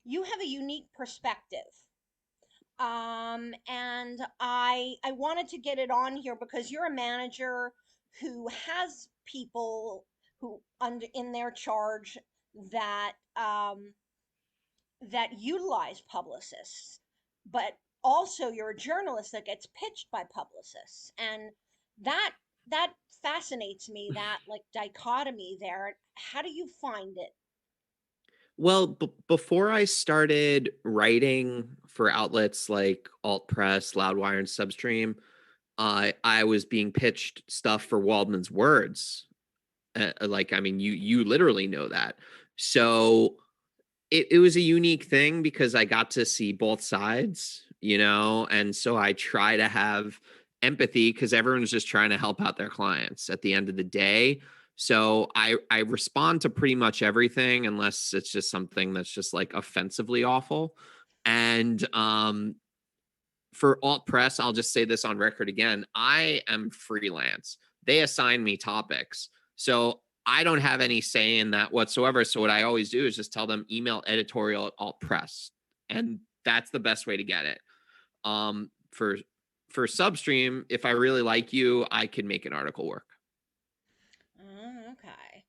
you have a unique perspective. And I wanted to get it on here because you're a manager who has people who under in their charge that that utilize publicists, but also you're a journalist that gets pitched by publicists, and that that fascinates me, that like dichotomy there. How do you find it? Well, before I started writing for outlets like Alt Press, Loudwire, and Substream, I was being pitched stuff for Waldman's words. Like, I mean, you literally know that. So it was a unique thing because I got to see both sides, and so I try to have empathy because everyone's just trying to help out their clients at the end of the day. So I respond to pretty much everything unless it's just something that's just like offensively awful. And for alt press, I'll just say this on record again. I am freelance. They assign me topics. So I don't have any say in that whatsoever. So what I always do is just tell them email editorial at alt press. And that's the best way to get it. For Substream, if I really like you, I can make an article work. Oh, okay.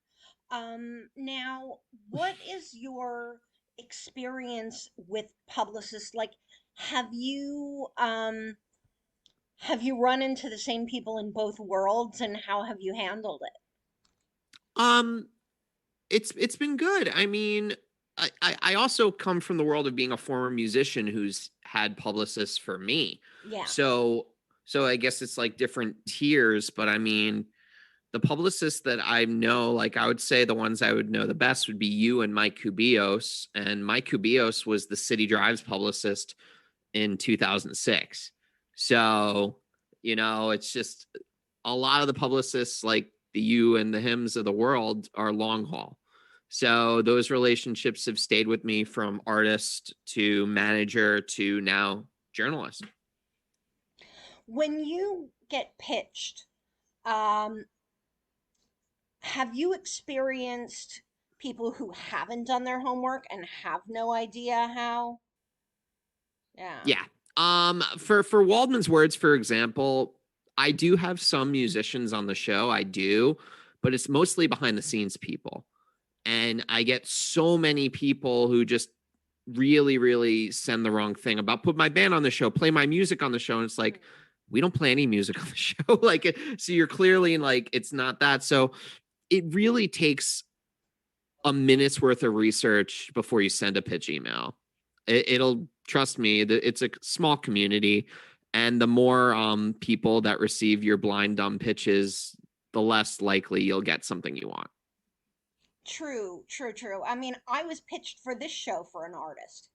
Now, what is your experience with publicists? Like, have you have you run into the same people in both worlds, and how have you handled it? Um, it's been good. I mean, I also come from the world of being a former musician who's had publicists for me. Yeah. So I guess it's like different tiers, but I mean, the publicists that I know, like I would say the ones I would know the best would be you and Mike Kubios. And Mike Kubios was the City Drives publicist in 2006. So, it's just a lot of the publicists like the you and the hymns of the world are long haul. So those relationships have stayed with me from artist to manager to now journalist. When you get pitched, um, have you experienced people who haven't done their homework and have no idea how? Yeah. Yeah. For Waldman's words, for example, I do have some musicians on the show. I do, but it's mostly behind the scenes people. And I get so many people who just really, really send the wrong thing about put my band on the show, play my music on the show. And it's like, we don't play any music on the show. Like, so you're clearly like, it's not that. So it really takes a minute's worth of research before you send a pitch email. It'll trust me that it's a small community, and the more people that receive your blind dumb pitches, the less likely you'll get something you want. True, true, true. I mean, I was pitched for this show for an artist.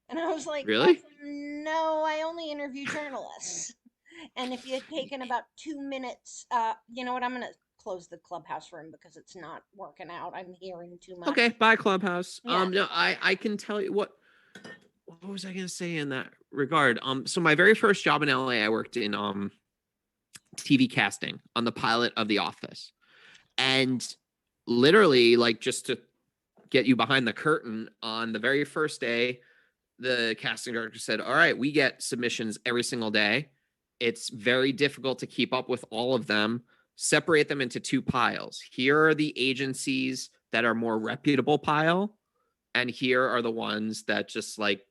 And I was like, Really? no, I only interview journalists. And if you had taken about 2 minutes, you know what? I'm going to close the clubhouse room because it's not working out. I'm hearing too much. Okay, bye Clubhouse. Yeah. No, I can tell you what was I gonna say in that regard? So my very first job in LA, I worked in TV casting on the pilot of The Office. And literally, like, just to get you behind the curtain, on the very first day, the casting director said, all right, we get submissions every single day. It's very difficult to keep up with all of them. Separate them into two piles. Here are the agencies that are more reputable pile, and here are the ones that just like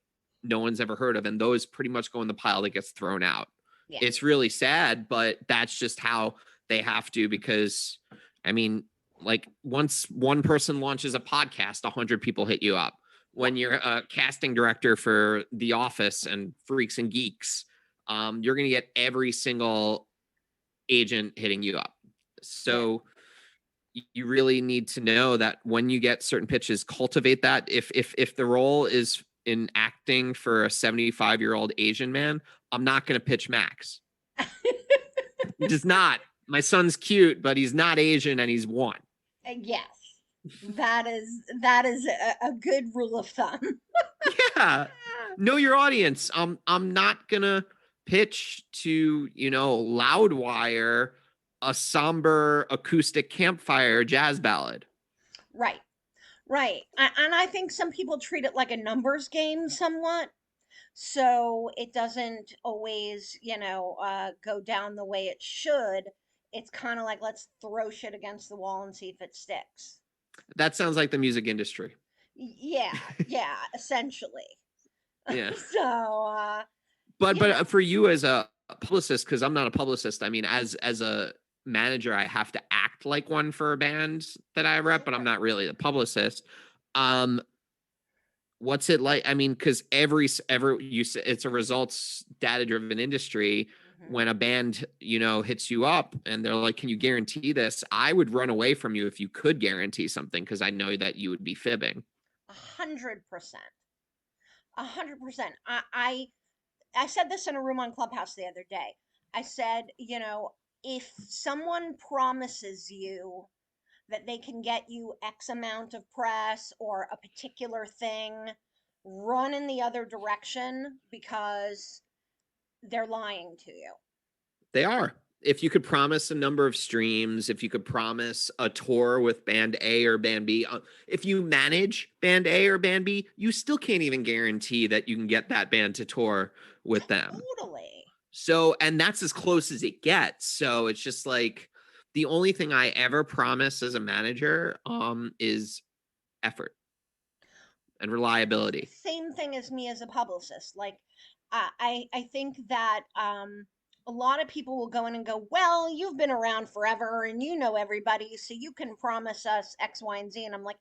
no one's ever heard of, and those pretty much go in the pile that gets thrown out. Yeah. It's really sad, but that's just how they have to, because I mean, like, once one person launches a podcast, 100 people hit you up. Yeah. When you're a casting director for The Office and Freaks and Geeks, you're going to get every single agent hitting you up. Yeah. So you really need to know that when you get certain pitches, cultivate that. If the role is in acting for a 75-year-old Asian man, I'm not going to pitch Max. Just not. My son's cute, but he's not Asian, and he's one. Yes. That is a good rule of thumb. Yeah. Know your audience. I'm not gonna pitch to, Loudwire a somber acoustic campfire jazz ballad. Right. Right. And I think some people treat it like a numbers game somewhat. So it doesn't always, go down the way it should. It's kind of like, let's throw shit against the wall and see if it sticks. That sounds like the music industry. Yeah, yeah, essentially. Yeah. So, But you know, for you as a publicist, because I'm not a publicist, I mean, as a manager, I have to act like one for a band that I rep, but I'm sure. not really the publicist. Um, what's it like? I mean, because every you say it's a results data driven industry. Hmm. When a band hits you up and they're like, "Can you guarantee this?" I would run away from you if you could guarantee something because I know that you would be fibbing. 100%. 100%. I said this in a room on Clubhouse the other day. I said, if someone promises you that they can get you X amount of press or a particular thing, run in the other direction because they're lying to you. They are. If you could promise a number of streams, if you could promise a tour with band A or band B, if you manage band A or band B, you still can't even guarantee that you can get that band to tour with them. Totally. So, and that's as close as it gets. So it's just like the only thing I ever promise as a manager is effort and reliability. Same thing as me as a publicist. Like, I think that a lot of people will go in and go, well, you've been around forever and you know everybody, so you can promise us X, Y, and Z. And I'm like,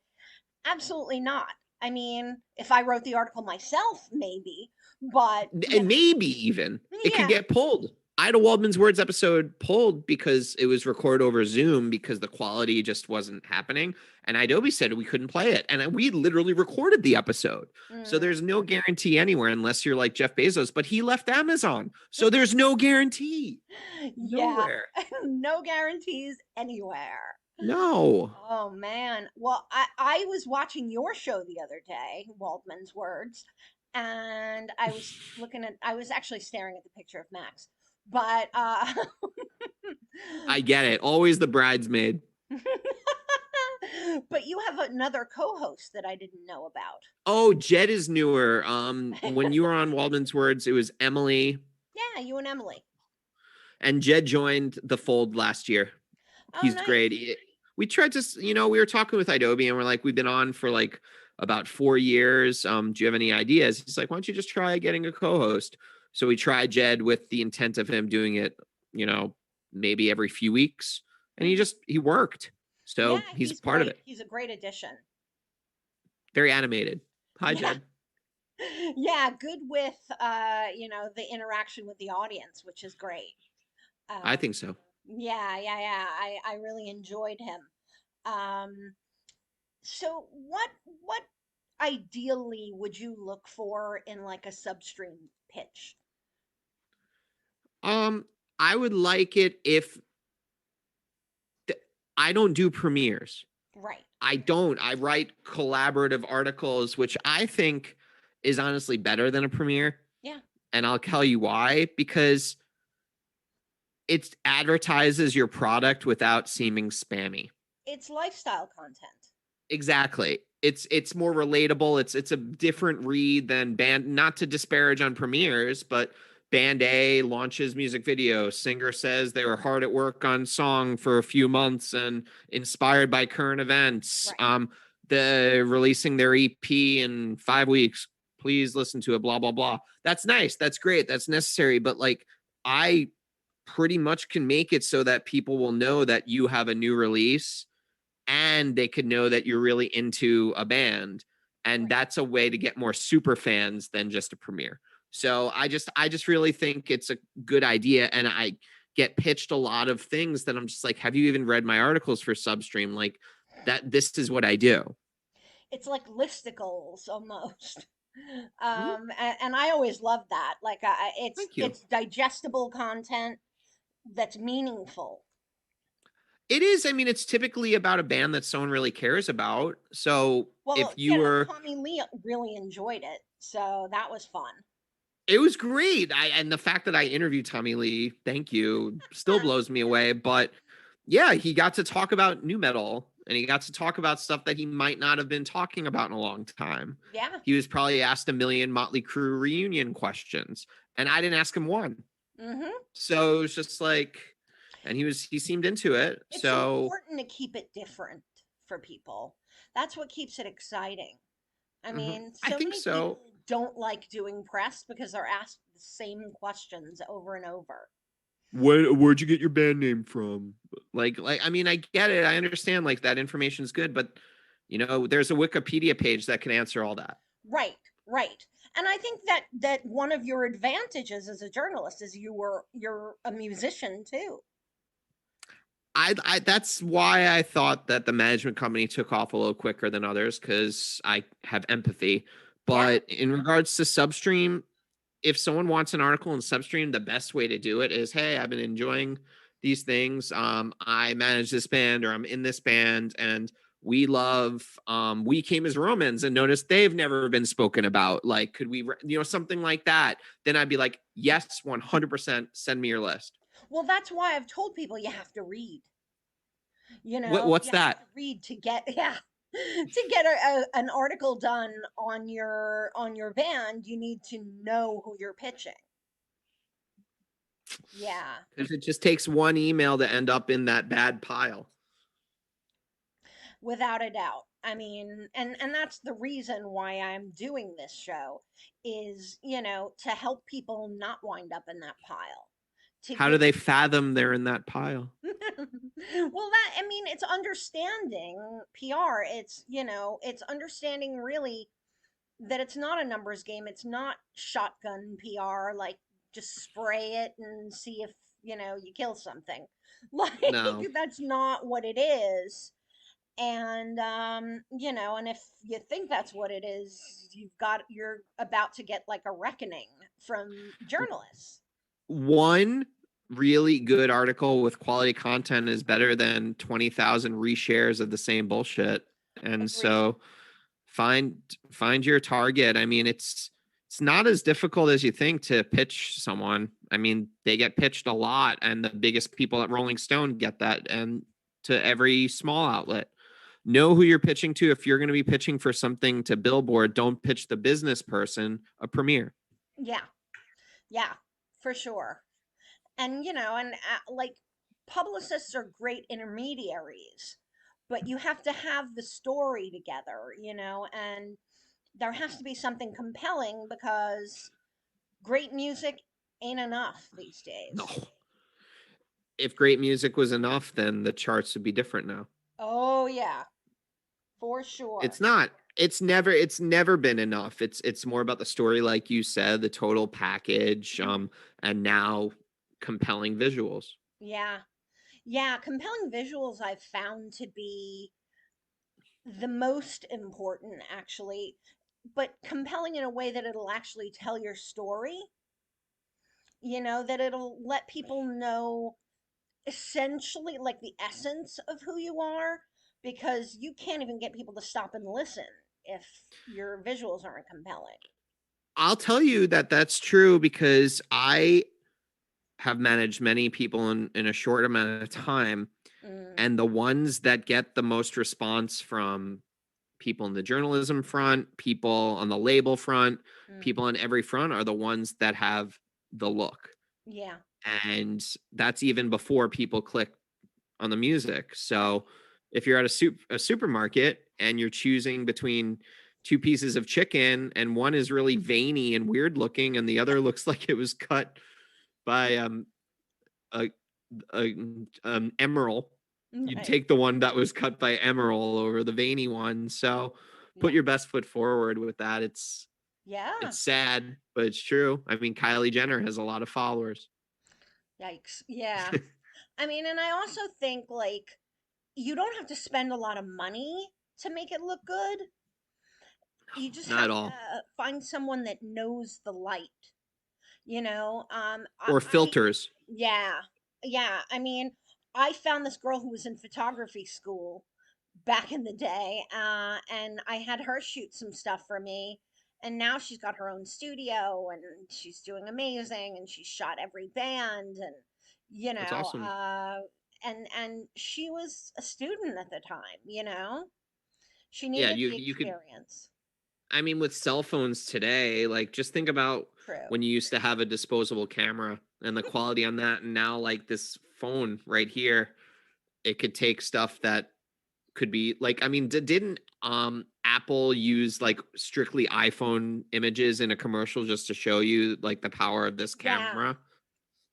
absolutely not. I mean, if I wrote the article myself, maybe, but And maybe even it could yeah, get pulled. I had a Waldman's Words episode pulled because it was recorded over Zoom because the quality just wasn't happening. And Adobe said we couldn't play it. And we literally recorded the episode. So mm, there's no guarantee anywhere unless you're like Jeff Bezos, but he left Amazon. So there's no guarantee yeah, nowhere. no guarantees anywhere. No. Oh man. Well, I was watching your show the other day, Waldman's Words, and I was actually staring at the picture of Max. But I get it. Always the bridesmaid. but you have another co-host that I didn't know about. Oh, Jed is newer. When you were on Waldman's Words, it was Emily Yeah, you and Emily. and Jed joined the fold last year. Oh, He's great. nice. We tried to, we were talking with Adobe and we're like, we've been on for like about 4 years. Do you have any ideas? He's like, why don't you just try getting a co-host? So we tried Jed with the intent of him doing it, you know, maybe every few weeks. And Hmm. he worked. Yeah, So he's a he's part of great. it. He's a great addition. Very animated. Hi, Yeah. Jed. Yeah, good with the interaction with the audience, which is great. I Um, think so. yeah, yeah, yeah. I really enjoyed him. Um, so what ideally would you look for in like a substream pitch? Um, I would like it if I don't do premieres. Right. I don't. I write collaborative articles, which I think is honestly better than a premiere. Yeah. And I'll tell you why. Because it advertises your product without seeming spammy. It's lifestyle content. Exactly. It's more relatable. It's a different read than band, not to disparage on premieres, but band A launches music video. Singer says they were hard at work on song for a few months and inspired by current events. Right. The releasing their EP in 5 weeks. Please listen to it, blah, blah, blah. That's nice. That's great. That's necessary. But like I pretty much can make it so that people will know that you have a new release and they could know that you're really into a band, and Right. that's a way to get more super fans than just a premiere. So I just really think it's a good idea, and I get pitched a lot of things that I'm just like, have you even read my articles for Substream? Like that this is what I do. It's like listicles almost. Mhm. And I always love that. Like Thank you. it's digestible content that's meaningful. It is. I mean, it's typically about a band that someone really cares about. So if Well, you were, Tommy Lee really enjoyed it, so that was fun. it was great. And the fact that I interviewed Tommy Lee, thank you, still blows me away. But yeah, he got to talk about new metal and he got to talk about stuff that he might not have been talking about in a long time. Yeah. He was probably asked a million Motley Crue reunion questions, and I didn't ask him one. Hmm. So it was just like, and he seemed into it. It's So important to keep it different for people. That's what keeps it exciting. I mhm, mean, I so think many so. people don't like doing press because they're asked the same questions over and over. Where'd you get your band name from? Like I mean, I get it. I understand like that information is good, but there's a Wikipedia page that can answer all that. Right, right. And I think that one of your advantages as a journalist is you're a musician too. I that's why I thought that the management company took off a little quicker than others because I have empathy. Yeah, But in regards to Substream, if someone wants an article in Substream, the best way to do it is, hey, I've been enjoying these things. I manage this band or I'm in this band and we love We Came as Romans and notice they've never been spoken about. Like, could we, something like that? Then I'd be like, yes, 100% send me your list. well, that's why I've told people you have to read. What's You have that? to read to get yeah, to get an article done on your band. You need to know who you're pitching. Yeah, Because it just takes one email to end up in that bad pile. without a doubt. I mean, and that's the reason why I'm doing this show is, to help people not wind up in that pile. To How do give they fathom they're in that pile? well, that I mean, it's understanding PR. It's understanding really that it's not a numbers game. It's not shotgun PR, like just spray it and see if, you kill something. Like, No. that's not what it is. And, and if you think that's what it is, you're about to get like a reckoning from journalists. One really good article with quality content is better than 20,000 reshares of the same bullshit. And Agreed. so find find your target. I mean, it's not as difficult as you think to pitch someone. I mean, they get pitched a lot and the biggest people at Rolling Stone get that and to every small outlet. Know who you're pitching to. If you're going to be pitching for something to Billboard, don't pitch the business person a premiere. Yeah, yeah, for sure. And like, publicists are great intermediaries, but you have to have the story together, and there has to be something compelling because great music ain't enough these No. days. If great music was enough, then the charts would be different now. Oh yeah, for sure. It's not. It's never been enough. It's more about the story, like you said, the total package, and now compelling visuals. Yeah, yeah, compelling visuals I've found to be the most important, actually, but compelling in a way that it'll actually tell your story, that it'll let people know essentially like the essence of who you are, because you can't even get people to stop and listen if your visuals aren't compelling. I'll tell you that that's true because I have managed many people in a short amount of time, Mm, and the ones that get the most response from people in the journalism front, people on the label front, mm, people on every front are the ones that have the look. yeah, And that's even before people click on the music. So if you're at a supermarket and you're choosing between two pieces of chicken and one is really veiny and weird looking and the other looks like it was cut by a, a emerald, you'd right, take the one that was cut by emerald over the veiny one. So put yeah, your best foot forward with that. yeah, It's sad, but it's true. I mean, Kylie Jenner has a lot of followers. yikes, yeah. I mean, and I also think like you don't have to spend a lot of money to make it look good. You just Not have at to all. find someone that knows the light. Or I filters. yeah, yeah. I mean, I found this girl who was in photography school back in the day, and I had her shoot some stuff for me. And now she's got her own studio, and she's doing amazing. And she's shot every band, and That's awesome. and she was a student at the time, you know? She Yeah, needed the you could. experience. I mean, with cell phones today, like just think about True. when you used to have a disposable camera and the quality on that, and now like this phone right here, it could take stuff that could be like, I mean, didn't Apple use like strictly iPhone images in a commercial just to show you like the power of this Yeah. camera?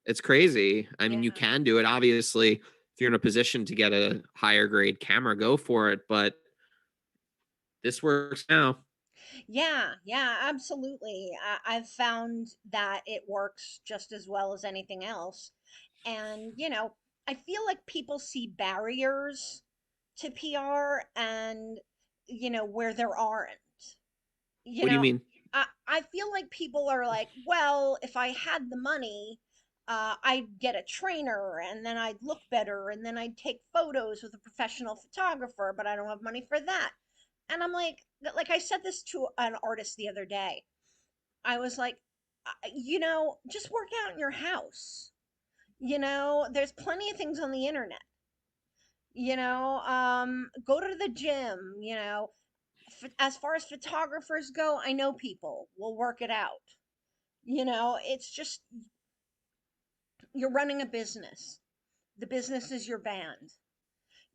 It's crazy. I mean, you Yeah. can do it. Obviously, if you're in a position to get a higher grade camera, go for it. But this works now. Yeah, yeah, absolutely. I've found that it works just as well as anything else. And, I feel like people see barriers to PR and, where there aren't. You What do you know, mean? I feel like people are like, well, if I had the money, I'd get a trainer and then I'd look better and then I'd take photos with a professional photographer, but I don't have money for that. And I'm like I said this to an artist the other day. I was like, just work out in your house. There's plenty of things on the internet. Go to the gym. As far as photographers go, I know people. We'll work it out. It's just you're running a business. The business is your band.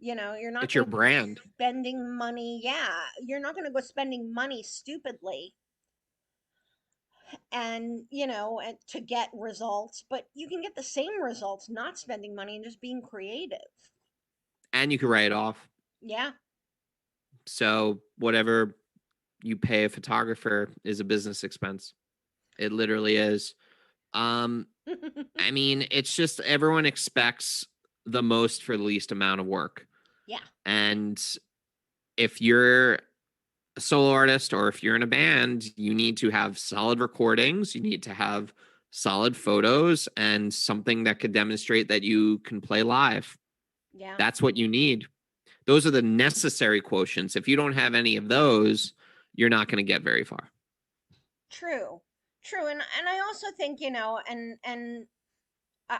You're not It's your going to go brand. spending money. Yeah, you're not going to go spending money stupidly and to get results, but you can get the same results not spending money and just being creative. And you can write it off. Yeah. So whatever you pay a photographer is a business expense. It literally is. Um, I mean, it's just everyone expects the most for the least amount of work. Yeah. And if you're a solo artist or if you're in a band, you need to have solid recordings, you need to have solid photos and something that could demonstrate that you can play live. Yeah. That's what you need. Those are the necessary quotients. If you don't have any of those, you're not going to get very far. True. True. And I also think, and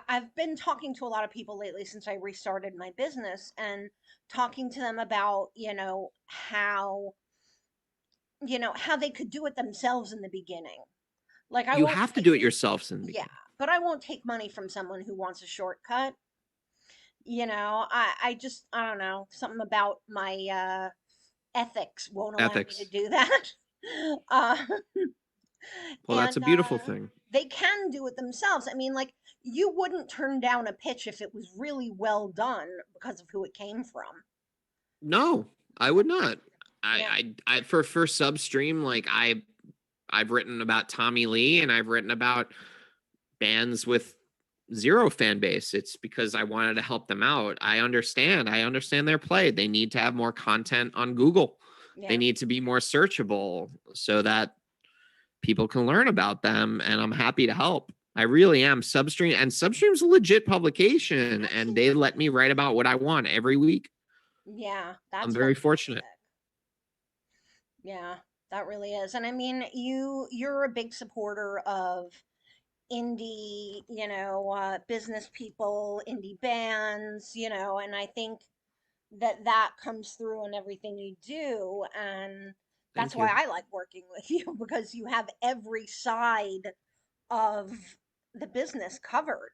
I've been talking to a lot of people lately since I restarted my business and talking to them about, how they could do it themselves in the beginning. Like I You won't have to take do it yourselves in the yeah, beginning. but I won't take money from someone who wants a shortcut. I just I don't know, something about my ethics won't allow me to Ethics. do that. uh, Well, that's a and beautiful thing. they can do it themselves. I mean, like you wouldn't turn down a pitch if it was really well done because of who it came from. No, I would not. Yeah, I for Substream, like I've written about Tommy Lee and I've written about bands with zero fan base. It's because I wanted to help them out. I understand their play. They need to have more content on Google. They yeah. need to be more searchable so that people can learn about them. And I'm happy to help. I really am. Substream's a legit publication, and they let Absolutely. me write about what I want every week. Yeah, I'm that's very fantastic. fortunate. Yeah, that really is. And I mean, you're a big supporter of indie, business people, indie bands, and I think that comes through in everything you do. And that's Thank why you. I like working with you because you have every side of the business covered.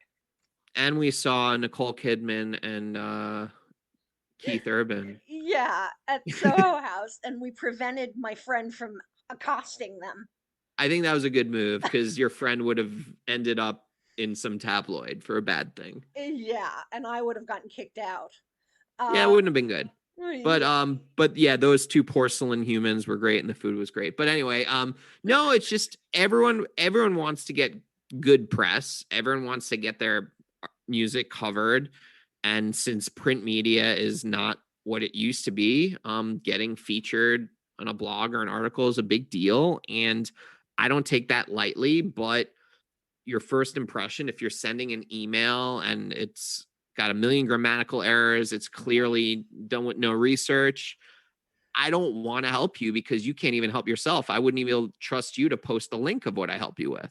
And we saw Nicole Kidman and Keith Urban. Yeah, at Soho House, and we prevented my friend from accosting them. I think that was a good move because your friend would have ended up in some tabloid for a bad thing. Yeah, and I would have gotten kicked out. Yeah, it Um, wouldn't have been good. yeah, But yeah, those two porcelain humans were great and the food was great. But anyway, no, it's just everyone wants to get good press. Everyone wants to get their music covered. And since print media is not what it used to be, getting featured on a blog or an article is a big deal. And I don't take that lightly, but your first impression, if you're sending an email and it's got a million grammatical errors, it's clearly done with no research. I don't want to help you because you can't even help yourself. I wouldn't even trust you to post the link of what I help you with.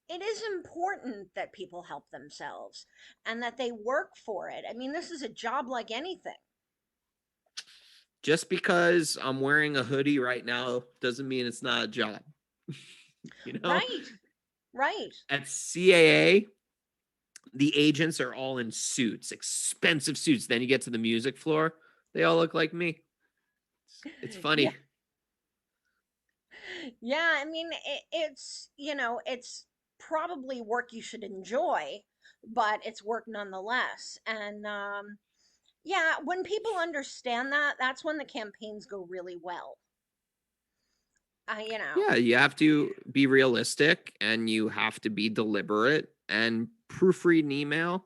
it is important that people help themselves and that they work for it. I mean, this is a job like anything. Just because I'm wearing a hoodie right now doesn't mean it's not a job. You know, Right. Right. at CAA, the agents are all in suits, expensive suits. Then you get to the music floor, they all look like me. It's Yeah. funny. Yeah, I mean, it's probably work you should enjoy, but it's work nonetheless. And yeah, when people understand that, that's when the campaigns go really well. You know. Yeah, you have to be realistic and you have to be deliberate and proofread an email,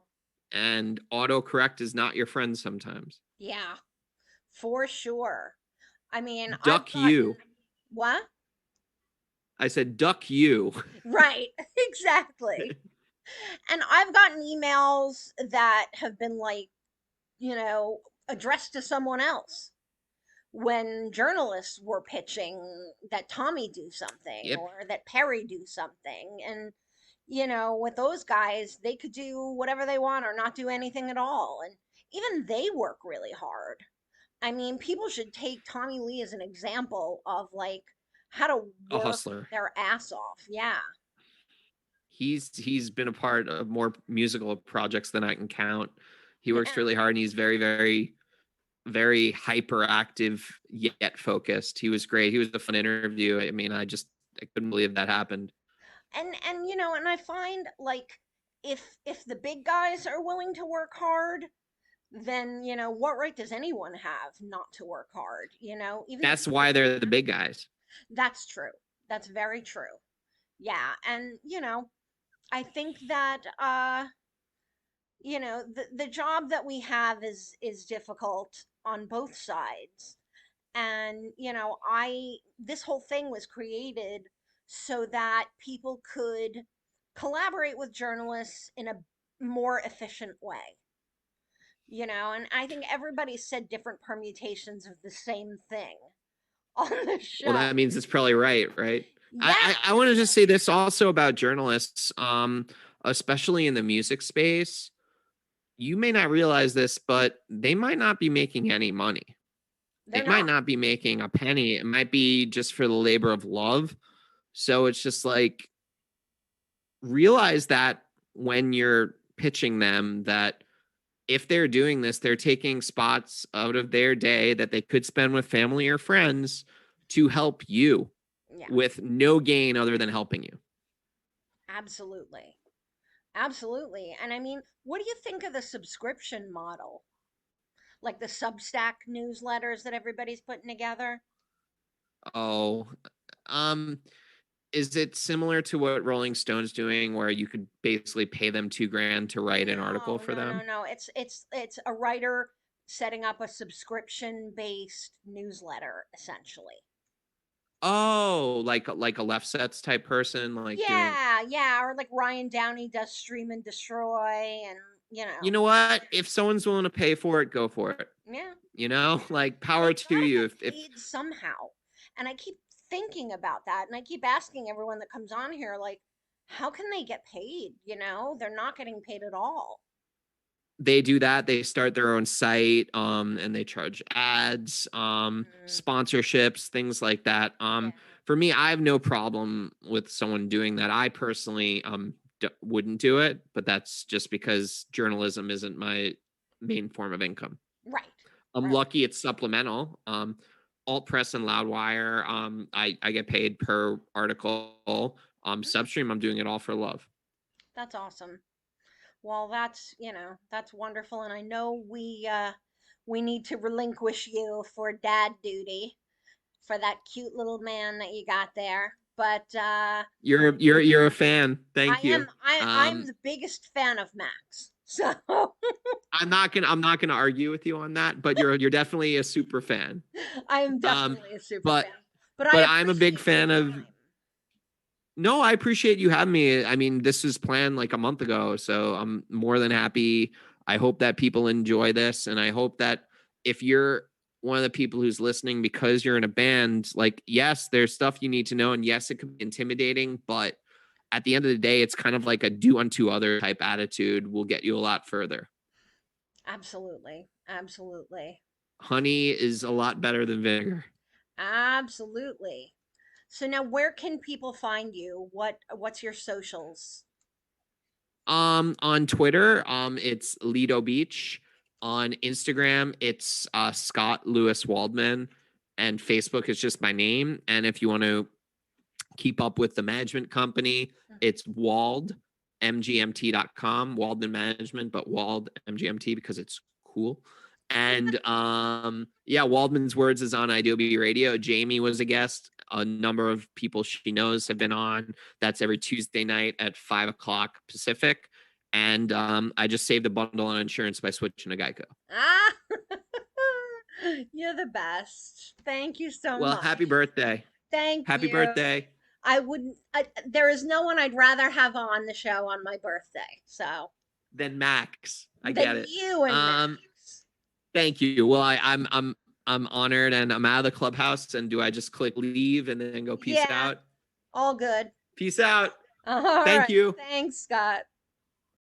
and autocorrect is not your friend sometimes. Yeah, for sure. I mean, I've Duck gotten you. what? I said duck you. Right, exactly. And I've gotten emails that have been like, you know, addressed to someone else when journalists were pitching that Tommy do something Yep. or that Perry do something. And, with those guys, they could do whatever they want or not do anything at all. And even they work really hard. I mean, people should take Tommy Lee as an example of like how to A work hustler. their ass off. Yeah. He's been a part of more musical projects than I can count. He works Yeah. really hard and he's very, very, very hyperactive yet focused. He was great. He was a fun interview. I mean, I couldn't believe that happened. And I find like if the big guys are willing to work hard, then what right does anyone have not to work hard? Even the That's people why that they're the big guys. that's true. That's very true. Yeah, and I think that the job that we have is difficult on both sides. And I this whole thing was created so that people could collaborate with journalists in a more efficient way. And I think everybody said different permutations of the same thing on the Well, show. that means it's probably right, right? I Yeah, I, I want to just say this also about journalists, especially in the music space. You may not realize this, but they might not be making any money. They they're might not. not be making a penny. It might be just for the labor of love. So it's just like realize that when you're pitching them that if they're doing this, they're taking spots out of their day that they could spend with family or friends to help you Yeah, with no gain other than helping you. absolutely. Absolutely. And I mean, what do you think of the subscription model? Like the Substack newsletters that everybody's putting together? Oh, um, is it similar to what Rolling Stone's doing, where you could basically pay them 2 grand to write an article No, for no, no, them? no. It's a writer setting up a subscription-based newsletter, essentially. Oh, like a left sets type person, like doing. Yeah, yeah, or like Ryan Downey does Stream and Destroy, and You know what? If someone's willing to pay for it, go for it. yeah, Like and power they've to got to you. get If paid somehow. And I keep thinking about that, and I keep asking everyone that comes on here, like, how can they get paid? They're not getting paid at all. they do that, they start their own site, and they charge ads, Mm, sponsorships, things like that. yeah, For me, I have no problem with someone doing that. I personally wouldn't do it, but that's just because journalism isn't my main form of income. right, I'm right. lucky it's supplemental. Alt Press and Loudwire, I get paid per article. Mm, Substream, I'm doing it all for love. that's awesome. Well, that's wonderful, and I know we need to relinquish you for dad duty for that cute little man that you got there. But You're a fan. I Thank am you. I'm Um, the biggest fan of Max. So I'm not gonna argue with you on that, but you're definitely a super fan. I am Um, definitely a super but fan. But I but I'm a big appreciate your fan of. time. No, I appreciate you having me. I mean, this was planned like a month ago, so I'm more than happy. I hope that people enjoy this, and I hope that if you're one of the people who's listening because you're in a band, like yes, there's stuff you need to know, and yes, it could be intimidating, but at the end of the day, it's kind of like a do unto other type attitude will get you a lot further. Absolutely. Absolutely. Honey is a lot better than vinegar. Absolutely. So now where can people find you? What's your socials? On Twitter, it's Lido Beach. On Instagram, it's Scott Lewis Waldman, and Facebook is just my name. And if you want to keep up with the management company, it's waldmgmt.com, Waldman Management, but Wald MGMT because it's cool. And yeah, Waldman's Words is on Adobe Radio. Jamie was a guest. A number of people she knows have been on. That's every Tuesday night at 5 o'clock Pacific. And I just saved a bundle on insurance by switching to Geico. Ah, you're the best. Thank you so Well, much. happy birthday. Thank Happy you. birthday. I wouldn't, there is no one I'd rather have on the show on my birthday. So, Then Max. I than get it. you and Um, Max. Thank you. Well, I'm honored, and I'm out of the clubhouse. And do I just click leave and then go peace Yeah, out? all good. Peace out. All Thank right. you. Thanks, Scott.